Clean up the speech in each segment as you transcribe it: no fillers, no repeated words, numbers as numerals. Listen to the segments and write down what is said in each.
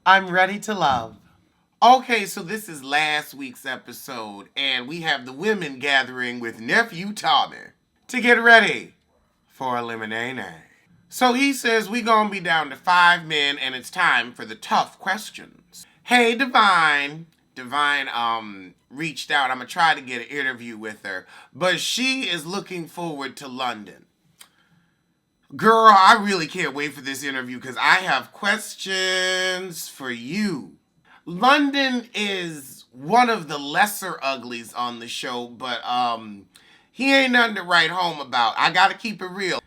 I'm ready to love. Okay, so this is last week's episode, and we have the women gathering with Nephew Tommy to get ready for elimination. So he says we gonna be down to 5 men, and it's time for the tough questions. Hey, Divine. Divine reached out. I'm gonna try to get an interview with her, but she is looking forward to London. Girl, I really can't wait for this interview because I have questions for you. London is one of the lesser uglies on the show, but he ain't nothing to write home about. I gotta keep it real.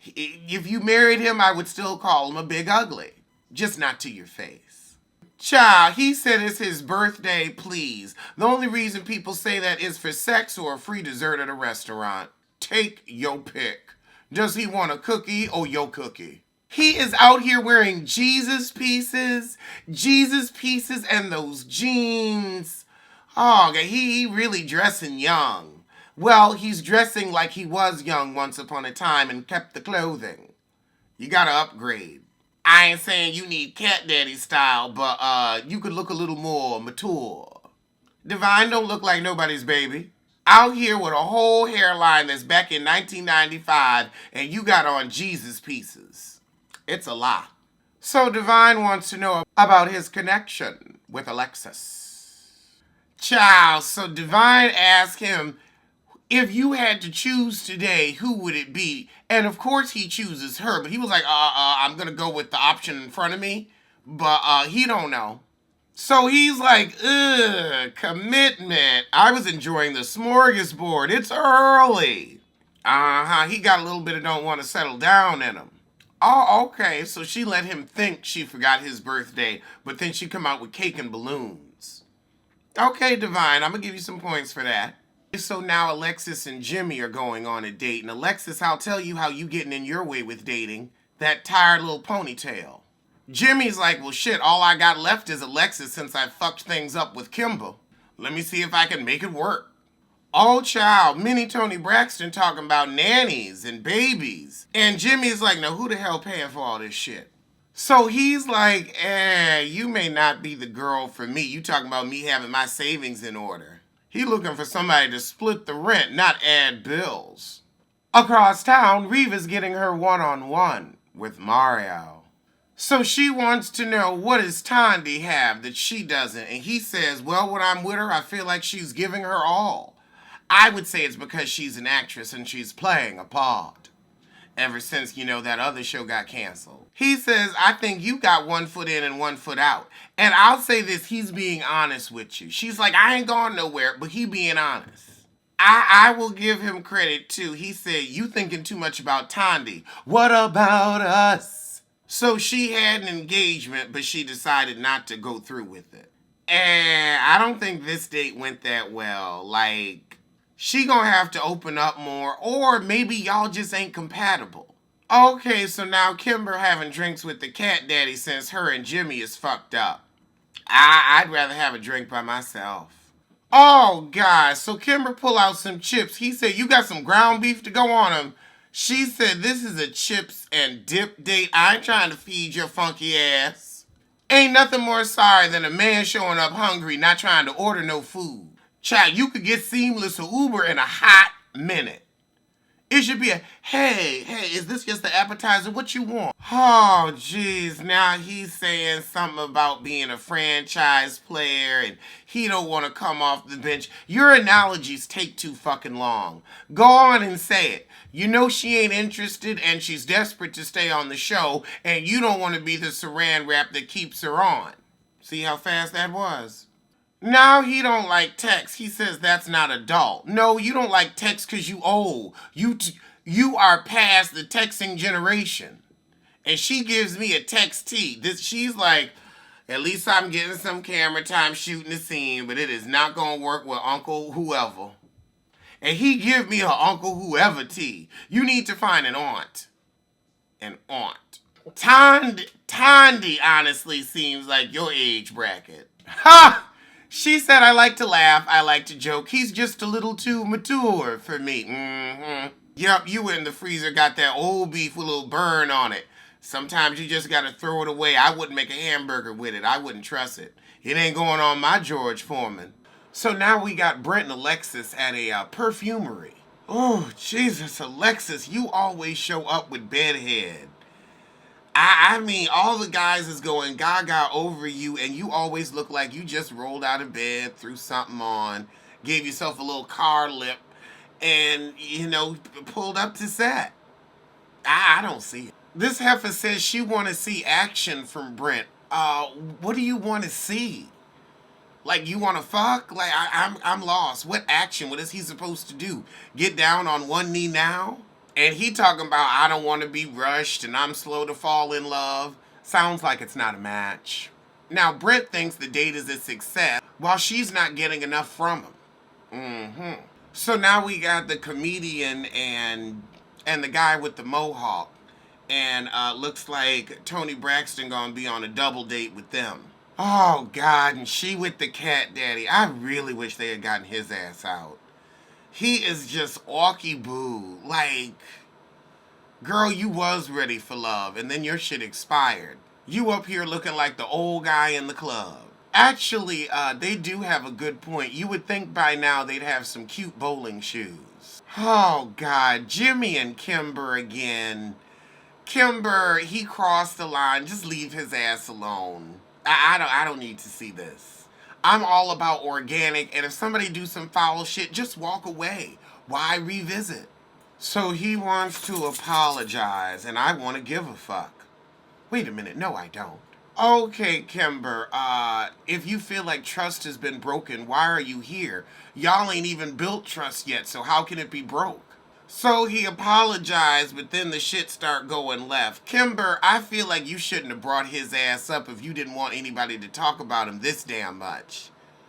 If you married him, I would still call him a big ugly. Just not to your face. Child, he said it's his birthday, please. The only reason people say that is for sex or a free dessert at a restaurant. Take your pick. Does he want a cookie or your cookie? He is out here wearing Jesus pieces and those jeans. Oh, okay, he really dressing young. Well, he's dressing like he was young once upon a time and kept the clothing. You gotta upgrade. I ain't saying you need cat daddy style, but you could look a little more mature. Divine don't look like nobody's baby. Out here with a whole hairline that's back in 1995, and you got on Jesus pieces. It's a lot. So Divine wants to know about his connection with Alexis. Child, so Divine asked him, if you had to choose today, who would it be? And of course he chooses her, but he was like, I'm gonna go with the option in front of me, but he don't know. So he's like, ugh, commitment. I was enjoying the smorgasbord. It's early. He got a little bit of don't want to settle down in him. Oh, okay. So she let him think she forgot his birthday, but then she come out with cake and balloons. Okay, Divine, I'm going to give you some points for that. So now Alexis and Jimmy are going on a date. And Alexis, I'll tell you how you getting in your way with dating. That tired little ponytail. Jimmy's like, well, shit, all I got left is Alexis since I fucked things up with Kimber. Let me see if I can make it work. Oh, child, mini Tony Braxton talking about nannies and babies. And Jimmy's like, now who the hell paying for all this shit? So he's like, you may not be the girl for me. You talking about me having my savings in order. He looking for somebody to split the rent, not add bills. Across town, Reva's getting her one-on-one with Mario. So she wants to know, what does Tandy have that she doesn't? And he says, well, when I'm with her, I feel like she's giving her all. I would say it's because she's an actress and she's playing a part. Ever since, that other show got canceled. He says, I think you got one foot in and one foot out. And I'll say this, he's being honest with you. She's like, I ain't going nowhere, but he being honest. I will give him credit too. He said, you thinking too much about Tandy. What about us? So she had an engagement, but she decided not to go through with it. And I don't think this date went that well. Like, she gonna have to open up more, or maybe y'all just ain't compatible. Okay, so now Kimber having drinks with the cat daddy since her and Jimmy is fucked up. I'd rather have a drink by myself. Oh, God, so Kimber pull out some chips. He said, you got some ground beef to go on him. She said, this is a chips and dip date. I ain't trying to feed your funky ass. Ain't nothing more sorry than a man showing up hungry, not trying to order no food. Child, you could get Seamless or Uber in a hot minute. It should be a, hey, is this just the appetizer? What you want? Oh, jeez. Now he's saying something about being a franchise player and he don't want to come off the bench. Your analogies take too fucking long. Go on and say it. You know she ain't interested and she's desperate to stay on the show and you don't want to be the saran wrap that keeps her on. See how fast that was? Now he don't like text. He says that's not adult. No, you don't like text because you old. You are past the texting generation. And she gives me a textee. She's like, at least I'm getting some camera time shooting the scene, but it is not going to work with Uncle whoever. And he give me her Uncle whoever tea. You need to find an aunt. An aunt. Tandy honestly seems like your age bracket. Ha! She said, I like to laugh, I like to joke. He's just a little too mature for me. Yep, you in the freezer got that old beef with a little burn on it. Sometimes you just gotta throw it away. I wouldn't make a hamburger with it. I wouldn't trust it. It ain't going on my George Foreman. So now we got Brent and Alexis at a perfumery. Oh, Jesus, Alexis, you always show up with bedhead. I mean, all the guys is going gaga over you, and you always look like you just rolled out of bed, threw something on, gave yourself a little car lip, and, pulled up to set. I don't see it. This heifer says she want to see action from Brent. What do you want to see? Like, you want to fuck? Like, I'm lost. What action? What is he supposed to do? Get down on one knee now? And he talking about, I don't want to be rushed and I'm slow to fall in love. Sounds like it's not a match. Now, Brent thinks the date is a success while she's not getting enough from him. So now we got the comedian and the guy with the mohawk. And looks like Tony Braxton gonna be on a double date with them. Oh, God, and she with the cat daddy. I really wish they had gotten his ass out. He is just awky boo. Like, girl, you was ready for love, and then your shit expired. You up here looking like the old guy in the club. Actually, they do have a good point. You would think by now they'd have some cute bowling shoes. Oh, God, Jimmy and Kimber again. Kimber, he crossed the line. Just leave his ass alone. I don't need to see this. I'm all about organic, and if somebody do some foul shit, just walk away. Why revisit? So he wants to apologize, and I want to give a fuck. Wait a minute, no I don't. Okay, Kimber, if you feel like trust has been broken, why are you here? Y'all ain't even built trust yet, so how can it be broke? So he apologized, but then the shit start going left. Kimber, I feel like you shouldn't have brought his ass up if you didn't want anybody to talk about him this damn much.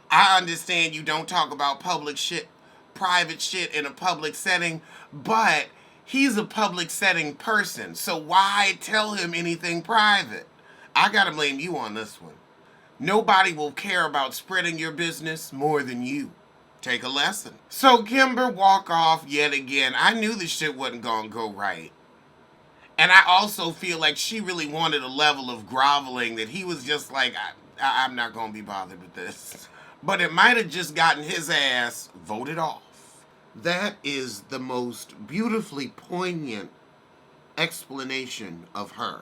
I understand you don't talk about public shit, private shit in a public setting, but he's a public setting person, so why tell him anything private? I gotta blame you on this one. Nobody will care about spreading your business more than you. Take a lesson. So Kimber walk off yet again. I knew this shit wasn't gonna go right. And I also feel like she really wanted a level of groveling that he was just like, I'm not gonna be bothered with this. But it might have just gotten his ass voted off. That is the most beautifully poignant explanation of her.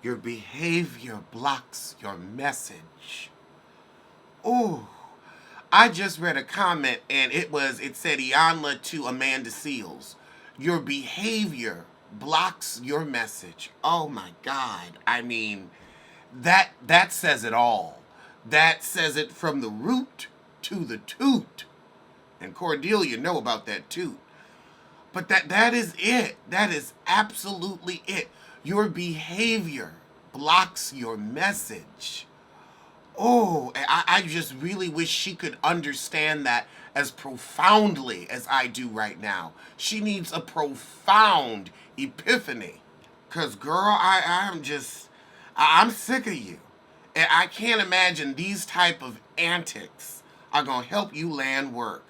Your behavior blocks your message. Ooh. I just read a comment and it said Iyanla to Amanda Seales. Your behavior blocks your message. Oh my God. I mean, that says it all. That says it from the root to the toot. And Cordelia know about that toot. But that is it. That is absolutely it. Your behavior blocks your message. Oh, I just really wish she could understand that as profoundly as I do right now. She needs a profound epiphany. Because, girl, I'm sick of you. And I can't imagine these type of antics are going to help you land work.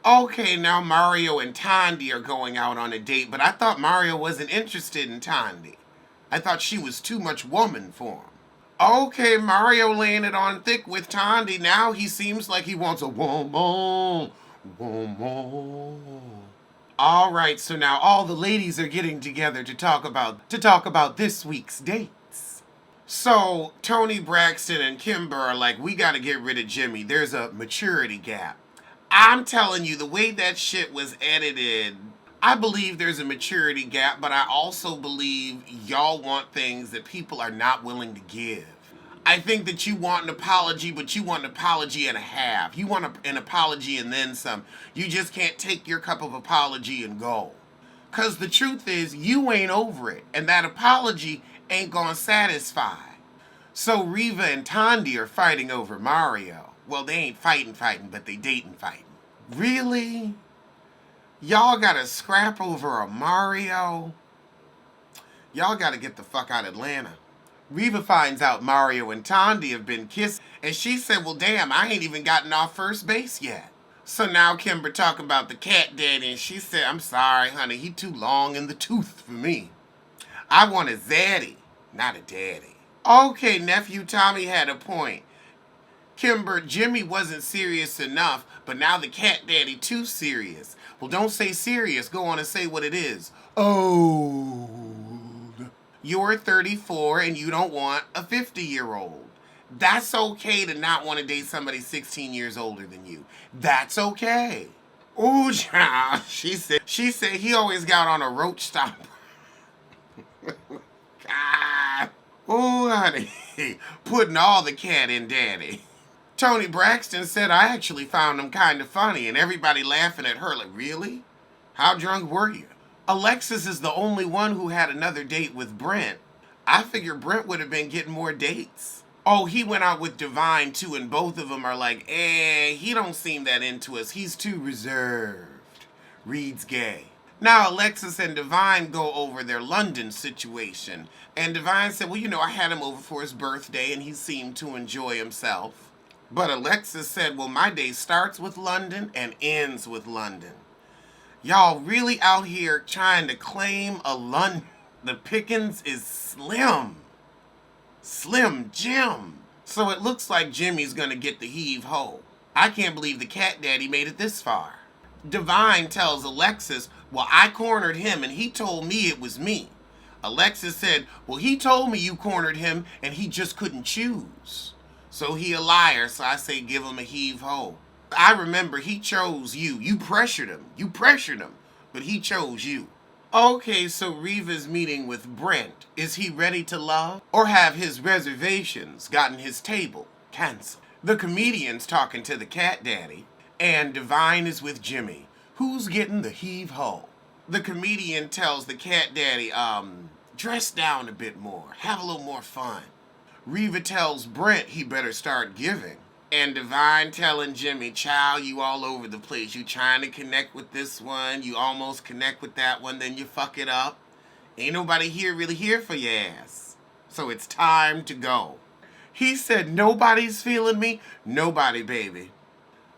Okay, now Mario and Tandy are going out on a date, but I thought Mario wasn't interested in Tandy. I thought she was too much woman for him. Okay, Mario laying it on thick with Tandy. Now he seems like he wants a woman. All right, so now all the ladies are getting together to talk about this week's dates. So Tony Braxton and Kimber are like, we got to get rid of Jimmy. There's a maturity gap. I'm telling you, the way that shit was edited, I believe there's a maturity gap, but I also believe y'all want things that people are not willing to give. I think that you want an apology, but you want an apology and a half. You want an apology and then some. You just can't take your cup of apology and go. Because the truth is, you ain't over it, and that apology ain't gonna satisfy. So Reva and Tandy are fighting over Mario. Well, they ain't fighting, but they dating. Really? Y'all gotta scrap over a Mario? Y'all gotta get the fuck out of Atlanta. Reva finds out Mario and Tandy have been kissing, and she said, well, damn, I ain't even gotten off first base yet. So now Kimber talking about the cat daddy, and she said, I'm sorry, honey, he too long in the tooth for me. I want a zaddy. not a daddy. Okay, nephew Tommy had a point. Kimber, Jimmy wasn't serious enough, but now the cat daddy too serious. Well, don't say serious. Go on and say what it is. Old. You're 34 and you don't want a 50-year-old. That's okay to not want to date somebody 16 years older than you. That's okay. Ooh, child. She said he always got on a roach stopper. God. Ooh, honey. Putting all the cat in daddy. Tony Braxton said I actually found him kind of funny and everybody laughing at her like, really? How drunk were you? Alexis is the only one who had another date with Brent. I figure Brent would have been getting more dates. Oh, he went out with Divine too, and both of them are like, he don't seem that into us. He's too reserved. Reed's gay. Now Alexis and Divine go over their London situation. And Divine said, well, I had him over for his birthday and he seemed to enjoy himself. But Alexis said, well, my day starts with London and ends with London. Y'all really out here trying to claim a London. The pickings is slim. Slim Jim. So it looks like Jimmy's gonna get the heave-ho. I can't believe the cat daddy made it this far. Divine tells Alexis, well, I cornered him and he told me it was me. Alexis said, well, he told me you cornered him and he just couldn't choose. So he a liar, so I say give him a heave-ho. I remember he chose you. You pressured him. But he chose you. Okay, so Reva's meeting with Brent. Is he ready to love? Or have his reservations gotten his table canceled? The comedian's talking to the cat daddy. And Divine is with Jimmy. Who's getting the heave-ho? The comedian tells the cat daddy, dress down a bit more. Have a little more fun. Reva tells Brent he better start giving. And Divine telling Jimmy, child, you all over the place. You trying to connect with this one. You almost connect with that one, then you fuck it up. Ain't nobody really here for your ass. So it's time to go. He said, nobody's feeling me. Nobody, baby.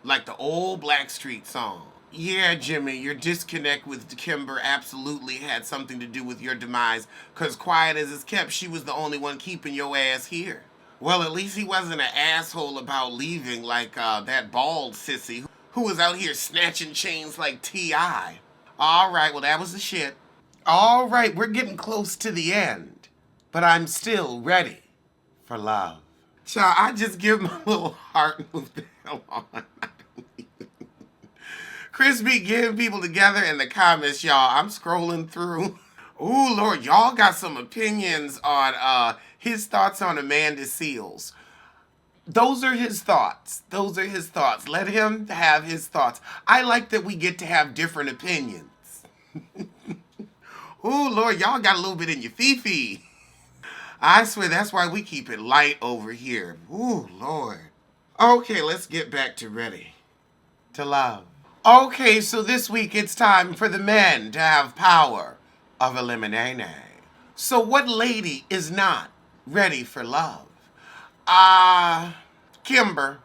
Like the old Blackstreet song. Yeah, Jimmy, your disconnect with Kimber absolutely had something to do with your demise. Because quiet as it's kept, she was the only one keeping your ass here. Well, at least he wasn't an asshole about leaving like that bald sissy who was out here snatching chains like T.I. All right, well, that was the shit. All right, we're getting close to the end. But I'm still ready for love. Child, I just give my little heart move the hell on. Chris be getting people together in the comments, y'all. I'm scrolling through. Ooh, Lord, y'all got some opinions on his thoughts on Amanda Seales. Those are his thoughts. Let him have his thoughts. I like that we get to have different opinions. Ooh, Lord, y'all got a little bit in your fifi. I swear that's why we keep it light over here. Ooh, Lord. Okay, let's get back to ready to love. Okay, so this week it's time for the men to have power of elimination. So what lady is not ready for love? Kimber.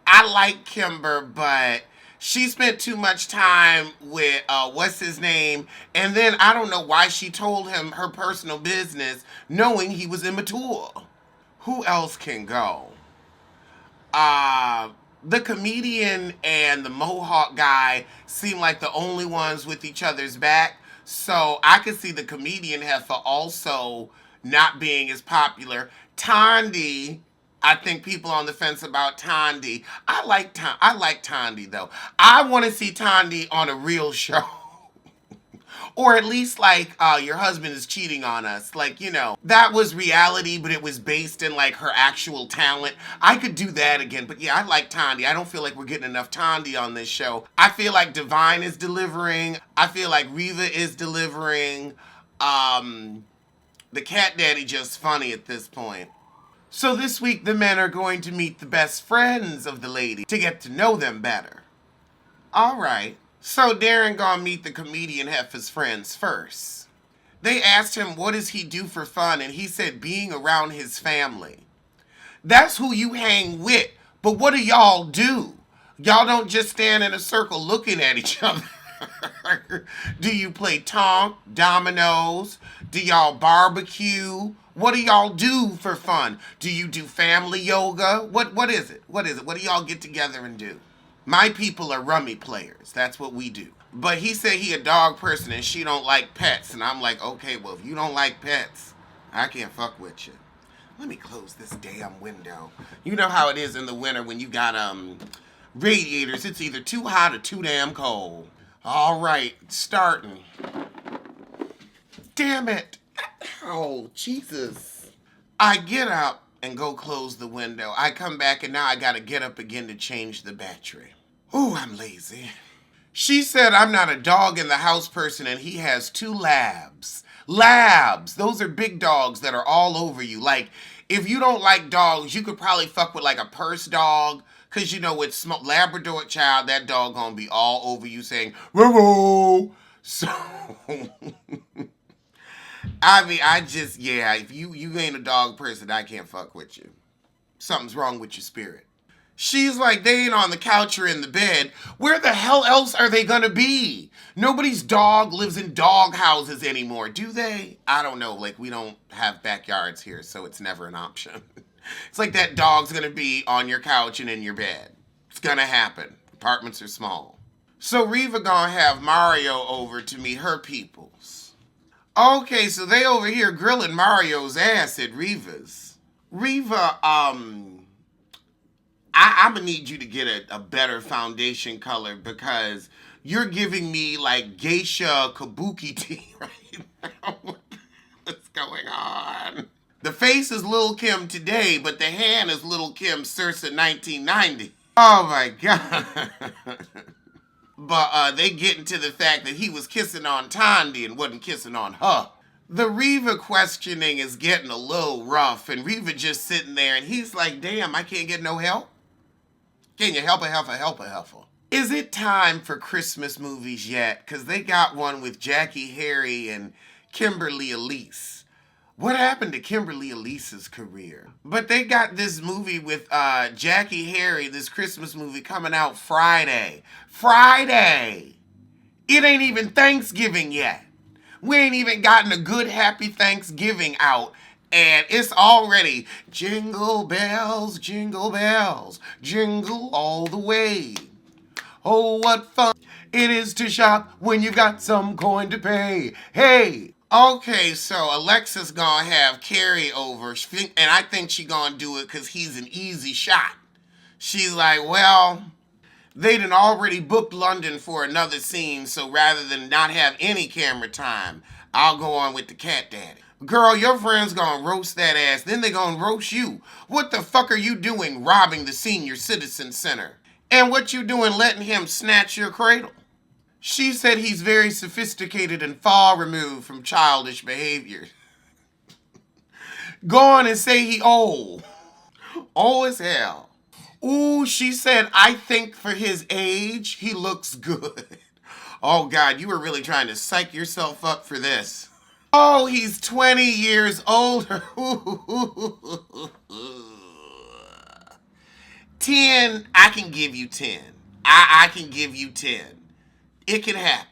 I like Kimber, but she spent too much time with, what's his name? And then I don't know why she told him her personal business knowing he was immature. Who else can go? The comedian and the Mohawk guy seem like the only ones with each other's back. So I could see the comedian heifer also not being as popular. Tondi, I think people on the fence about Tondi. I like Tondi though. I want to see Tondi on a real show. Or at least like your husband is cheating on us. Like, that was reality, but it was based in like her actual talent. I could do that again. But yeah, I like Tondi. I don't feel like we're getting enough Tondi on this show. I feel like Divine is delivering. I feel like Reva is delivering. The cat daddy just funny at this point. So this week the men are going to meet the best friends of the lady to get to know them better. All right. So Darren gonna meet the comedian Heffa's friends first. They asked him what does he do for fun, and he said being around his family. That's who you hang with, but what do y'all do? Y'all don't just stand in a circle looking at each other. Do you play tonk, dominoes? Do y'all barbecue? What do y'all do for fun? Do you do family yoga? What is it? What is it? What do y'all get together and do? My people are rummy players. That's what we do. But he said he a dog person and she don't like pets. And I'm like, okay, well, if you don't like pets, I can't fuck with you. Let me close this damn window. You know how it is in the winter when you got radiators. It's either too hot or too damn cold. All right, starting. Damn it. Oh, Jesus. I get up and go close the window. I come back and now I gotta get up again to change the battery. Ooh, I'm lazy. She said I'm not a dog in the house person and he has 2 labs. Labs! Those are big dogs that are all over you. Like, if you don't like dogs, you could probably fuck with like a purse dog. Cause you know, with Labrador child, that dog gonna be all over you saying, "Roo." So, I mean, yeah, if you ain't a dog person, I can't fuck with you. Something's wrong with your spirit. She's like, they ain't on the couch or in the bed. Where the hell else are they gonna be? Nobody's dog lives in dog houses anymore, do they? I don't know. Like, we don't have backyards here, so it's never an option. It's like that dog's gonna be on your couch and in your bed. It's gonna happen. Apartments are small. So Reva gonna have Mario over to meet her peoples. Okay, so they over here grilling Mario's ass at Reva's. Reva, I'm gonna need you to get a better foundation color because you're giving me like geisha kabuki tea right now. What's going on? The face is Lil' Kim today, but the hand is Lil' Kim Circa 1990. Oh my God. But they get into the fact that he was kissing on Tandy and wasn't kissing on her. The Reva questioning is getting a little rough, and Reva just sitting there, and he's like, damn, I can't get no help? Can you help a heifer? Is it time for Christmas movies yet? Because they got one with Jackie Harry and Kimberly Elise. What happened to Kimberly Elise's career? But they got this movie with Jackie Harry, this Christmas movie coming out Friday. Friday! It ain't even Thanksgiving yet. We ain't even gotten a good happy Thanksgiving out. And it's already jingle bells, jingle all the way. Oh, what fun it is to shop when you got some coin to pay. Hey! Okay, so Alexa's gonna have Carrie over, and I think she gonna do it because he's an easy shot. She's like, well, they done already booked London for another scene, so rather than not have any camera time, I'll go on with the cat daddy. Girl, your friend's gonna roast that ass, then they gonna roast you. What the fuck are you doing robbing the senior citizen center? And what you doing letting him snatch your cradle? She said he's very sophisticated and far removed from childish behavior. Go on and say he old. Old as hell. Ooh, she said, I think for his age, he looks good. Oh, God, you were really trying to psych yourself up for this. Oh, he's 20 years older. 10, I can give you 10. I can give you 10. It can happen.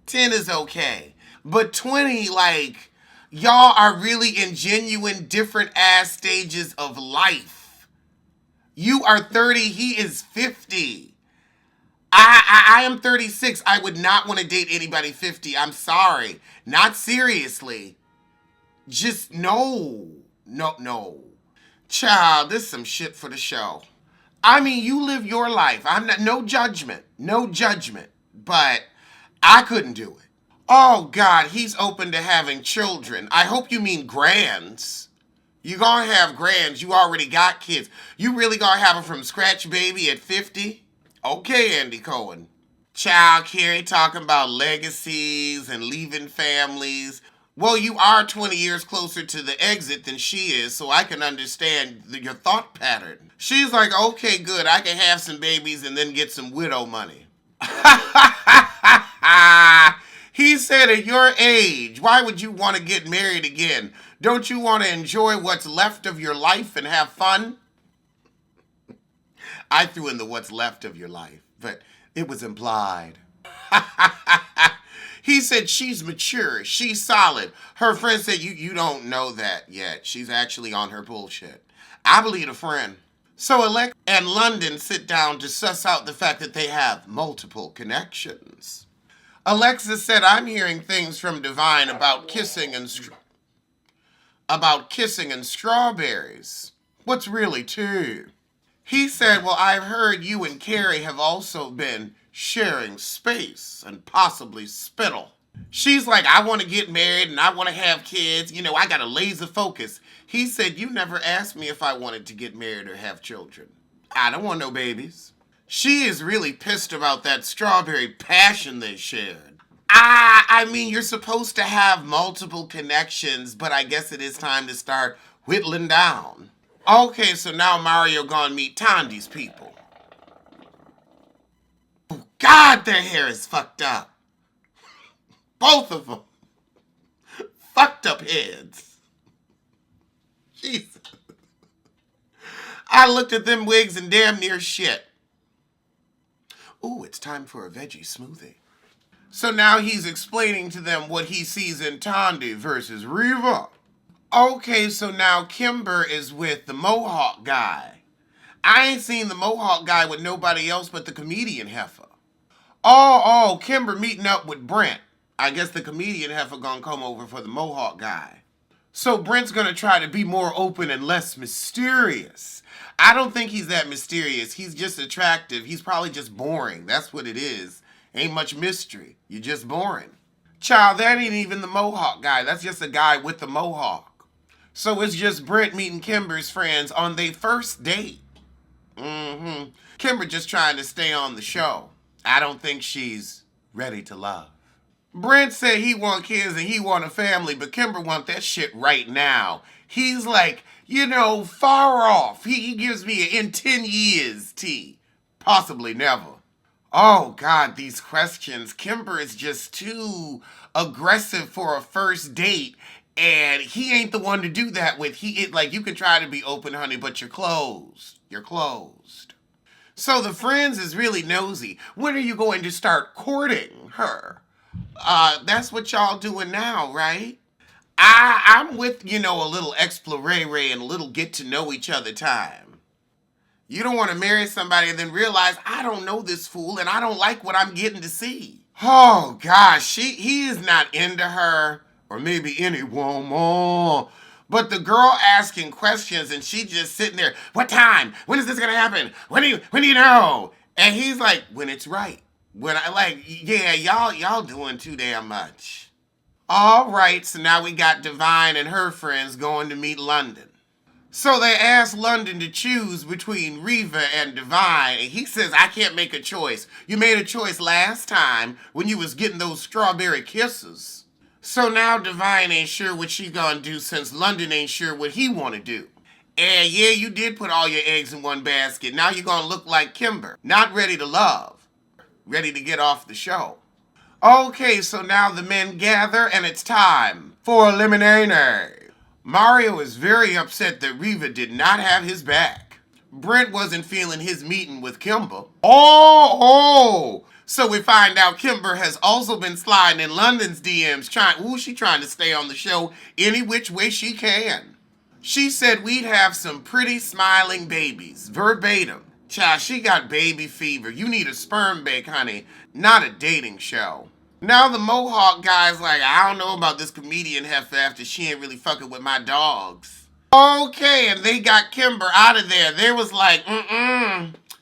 10 is okay. But 20, like, y'all are really in genuine different ass stages of life. You are 30, he is 50. I am 36. I would not want to date anybody 50. I'm sorry. Not seriously. Just no. No. Child, this is some shit for the show. I mean, you live your life. I'm not, no judgment. But I couldn't do it. Oh, God, he's open to having children. I hope you mean grands. You gonna have grands. You already got kids. You really gonna have them from scratch, baby, at 50? Okay, Andy Cohen. Child Carrie talking about legacies and leaving families. Well, you are 20 years closer to the exit than she is, so I can understand your thought pattern. She's like, okay, good. I can have some babies and then get some widow money. He said at your age, why would you want to get married again? Don't you want to enjoy what's left of your life and have fun? I threw in the what's left of your life, but it was implied. He said she's mature, she's solid. Her friend said you don't know that yet. She's actually on her bullshit. I believe a friend. So Alexa and London sit down to suss out the fact that they have multiple connections. Alexa said, "I'm hearing things from Divine about kissing and strawberries. What's really true?" He said, "Well, I've heard you and Carrie have also been sharing space and possibly spittle." She's like, "I want to get married and I want to have kids. You know, I got a laser focus." He said, "You never asked me if I wanted to get married or have children. I don't want no babies." She is really pissed about that strawberry passion they shared. I mean, you're supposed to have multiple connections, but I guess it is time to start whittling down. Okay, so now Mario gonna meet Tandy's people. God, their hair is fucked up. Both of them. Fucked up heads. Jesus. I looked at them wigs and damn near shit. Ooh, it's time for a veggie smoothie. So now he's explaining to them what he sees in Tandy versus Reva. Okay, so now Kimber is with the Mohawk guy. I ain't seen the Mohawk guy with nobody else but the comedian heifer. Kimber meeting up with Brent. I guess the comedian heifer gonna come over for the Mohawk guy. So Brent's gonna try to be more open and less mysterious. I don't think he's that mysterious. He's just attractive. He's probably just boring. That's what it is. Ain't much mystery. You're just boring. Child, that ain't even the Mohawk guy. That's just a guy with the Mohawk. So it's just Brent meeting Kimber's friends on their first date. Kimber just trying to stay on the show. I don't think she's ready to love. Brent said he want kids and he want a family, but Kimber want that shit right now. He's like, far off. He gives me in 10 years, T. Possibly never. Oh, God, these questions. Kimber is just too aggressive for a first date, and he ain't the one to do that with. You can try to be open, honey, but you're closed. You're closed. So the friends is really nosy. When are you going to start courting her? That's what y'all doing now, right? I'm with, a little explorare and a little get to know each other time. You don't want to marry somebody and then realize, I don't know this fool and I don't like what I'm getting to see. Oh, gosh, he is not into her, or maybe anyone more. But the girl asking questions and she just sitting there, what time? When is this going to happen? When do you know? And he's like, when it's right. Y'all doing too damn much. All right, so now we got Divine and her friends going to meet London. So they asked London to choose between Reva and Divine, and he says, I can't make a choice. You made a choice last time when you was getting those strawberry kisses. So now Divine ain't sure what she gonna do since London ain't sure what he wanna do. And yeah, you did put all your eggs in one basket. Now you're gonna look like Kimber. Not ready to love. Ready to get off the show. Okay, so now the men gather and it's time for elimination. Mario is very upset that Reva did not have his back. Brent wasn't feeling his meeting with Kimber. So we find out Kimber has also been sliding in London's DMs she trying to stay on the show any which way she can. She said we'd have some pretty smiling babies, verbatim. Child, she got baby fever. You need a sperm bank, honey, not a dating show. Now the Mohawk guy's like, I don't know about this comedian heifer after she ain't really fucking with my dogs. Okay, and they got Kimber out of there. They was like,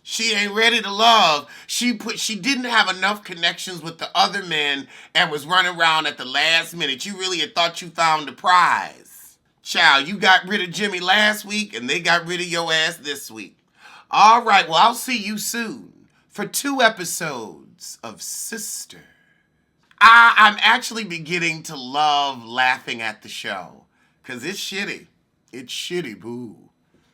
she ain't ready to love. She didn't have enough connections with the other men and was running around at the last minute. You really had thought you found the prize. Child, you got rid of Jimmy last week and they got rid of your ass this week. All right, well, I'll see you soon for 2 episodes of Sister. I'm actually beginning to love laughing at the show. Because it's shitty. It's shitty, boo.